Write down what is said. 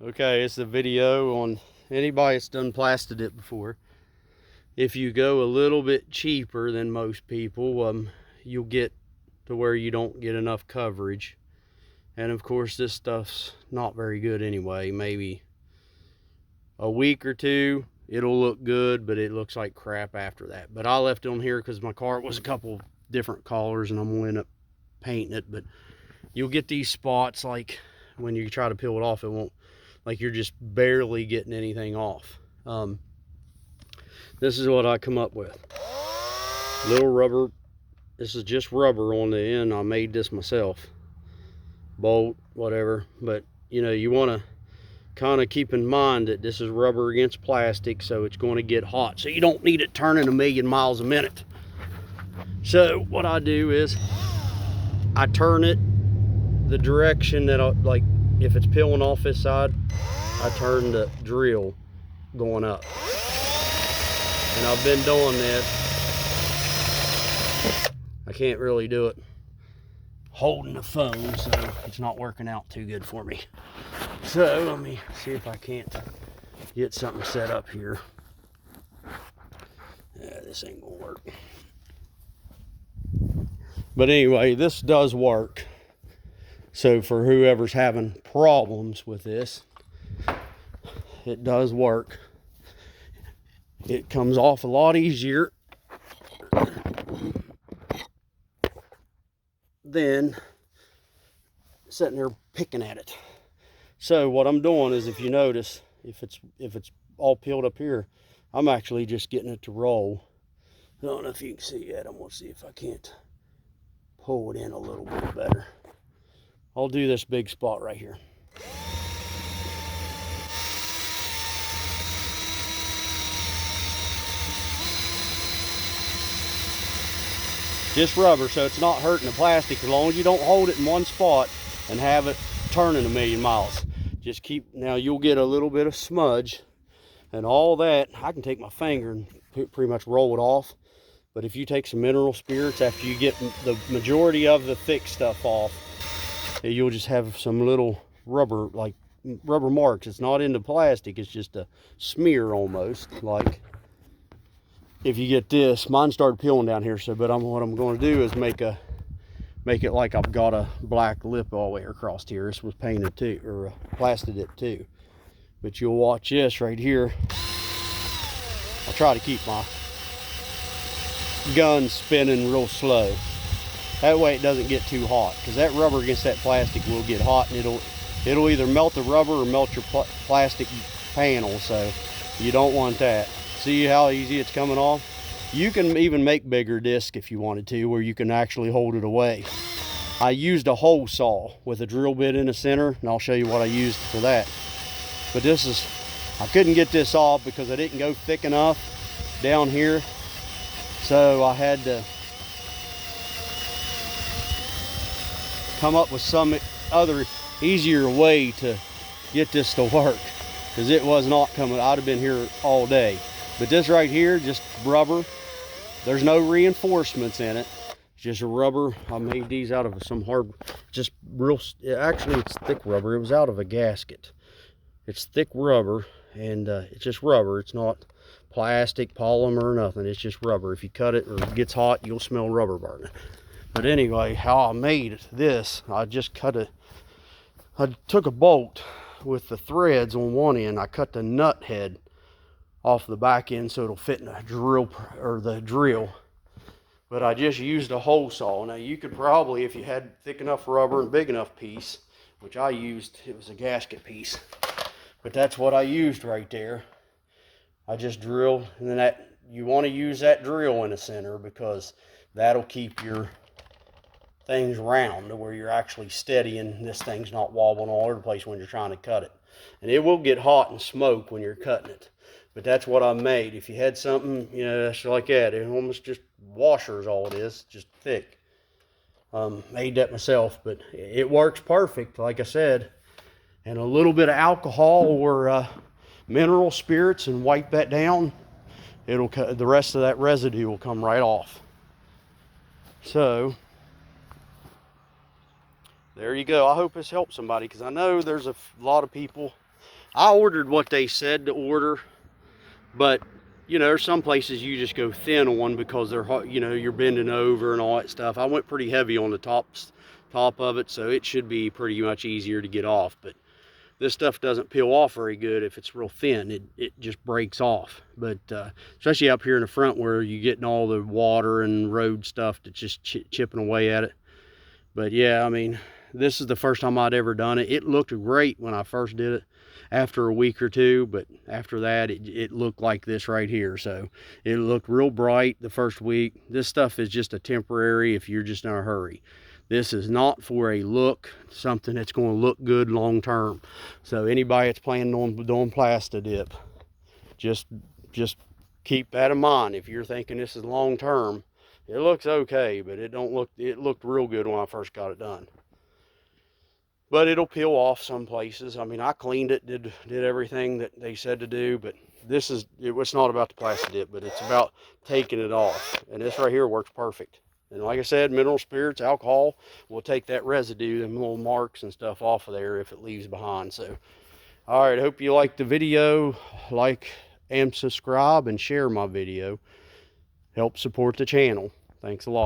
Okay, it's a video on anybody that's done plastidip before. If you go a little bit cheaper than most people, you'll get to where you don't get enough coverage. And of course, this stuff's not very good anyway. Maybe a week or two, it'll look good, but it looks like crap after that. But I left it on here because my car was a couple different colors and I'm gonna end up painting it. But you'll get these spots like when you try to peel it off, it won't, like you're just barely getting anything off. This is what I come up with. Little rubber, this is just rubber on the end. I made this myself. Bolt, whatever. But you know, you want to kind of keep in mind that this is rubber against plastic, so it's going to get hot. So you don't need it turning 1,000,000 miles a minute. So what I do is I turn it the direction that I like. If it's peeling off this side, I turn the drill going up. And I've been doing this. I can't really do it holding the phone, so it's not working out too good for me. So let me see if I can't get something set up here. Yeah, this ain't gonna work. But anyway, this does work. So for whoever's having problems with this, it does work. It comes off a lot easier than sitting there picking at it. So what I'm doing is, if you notice, if it's all peeled up here, I'm actually just getting it to roll. I don't know if you can see yet. I'm gonna see if I can't pull it in a little bit better. I'll do this big spot right here. Just rubber, so it's not hurting the plastic, as long as you don't hold it in one spot and have it turning 1,000,000 miles. Just keep, now you'll get a little bit of smudge and all that. I can take my finger and pretty much roll it off. But if you take some mineral spirits, after you get the majority of the thick stuff off, you'll just have some little rubber, like rubber marks. It's not into plastic, it's just a smear almost. Like if you get this, mine started peeling down here, so what I'm going to do is make it like I've got a black lip all the way across here. This was painted too, or plastidip too. But you'll watch this right here. I'll try to keep my gun spinning real slow. That way it doesn't get too hot, because that rubber against that plastic will get hot, and it'll either melt the rubber or melt your plastic panel. So you don't want that. See how easy it's coming off? You can even make bigger discs if you wanted to, where you can actually hold it away. I used a hole saw with a drill bit in the center, and I'll show you what I used for that. But this is, I couldn't get this off because I didn't go thick enough down here. So I had to come up with some other easier way to get this to work, because it was not coming. I'd have been here all day. But this right here, just rubber. There's no reinforcements in it. It's just a rubber. I made these out of some hard, just real, actually it's thick rubber. It was out of a gasket. It's thick rubber, and it's just rubber. It's not plastic, polymer, or nothing. It's just rubber. If you cut it or it gets hot, you'll smell rubber burning. But anyway, how I made this, I just I took a bolt with the threads on one end. I cut the nut head off the back end so it'll fit in the drill. But I just used a hole saw. Now you could probably, if you had thick enough rubber and big enough piece, which I used, it was a gasket piece. But that's what I used right there. I just drilled, and then you want to use that drill in the center, because that'll keep your things round to where you're actually steady, and this thing's not wobbling all over the place when you're trying to cut it. And it will get hot and smoke when you're cutting it. But that's what I made. If you had something, you know, that's like that, it almost just washers, all it is, just thick. Made that myself, but it works perfect, like I said. And a little bit of alcohol or mineral spirits, and wipe that down, it'll cut, the rest of that residue will come right off. So there you go. I hope this helps somebody, because I know there's a lot of people I ordered what they said to order, but you know, there's some places you just go thin on because they're, you know, you're bending over and all that stuff. I went pretty heavy on the top of it, so it should be pretty much easier to get off. But this stuff doesn't peel off very good if it's real thin. It just breaks off. But especially up here in the front where you're getting all the water and road stuff that's just chipping away at it. But yeah, I mean, this is the first time I'd ever done it. It looked great when I first did it after a week or two, but after that it looked like this right here. So it looked real bright the first week. This stuff is just a temporary if you're just in a hurry. This is not for a look, something that's going to look good long term. So anybody that's planning on doing plastidip, just keep that in mind. If you're thinking this is long term, it looks okay, but it looked real good when I first got it done. But it'll peel off some places. I mean, I cleaned it, did everything that they said to do, but it's not about the plastidip, but it's about taking it off. And this right here works perfect. And like I said, mineral spirits, alcohol will take that residue, them little marks and stuff off of there if it leaves behind. So, all right, I hope you liked the video. Like and subscribe and share my video. Help support the channel. Thanks a lot.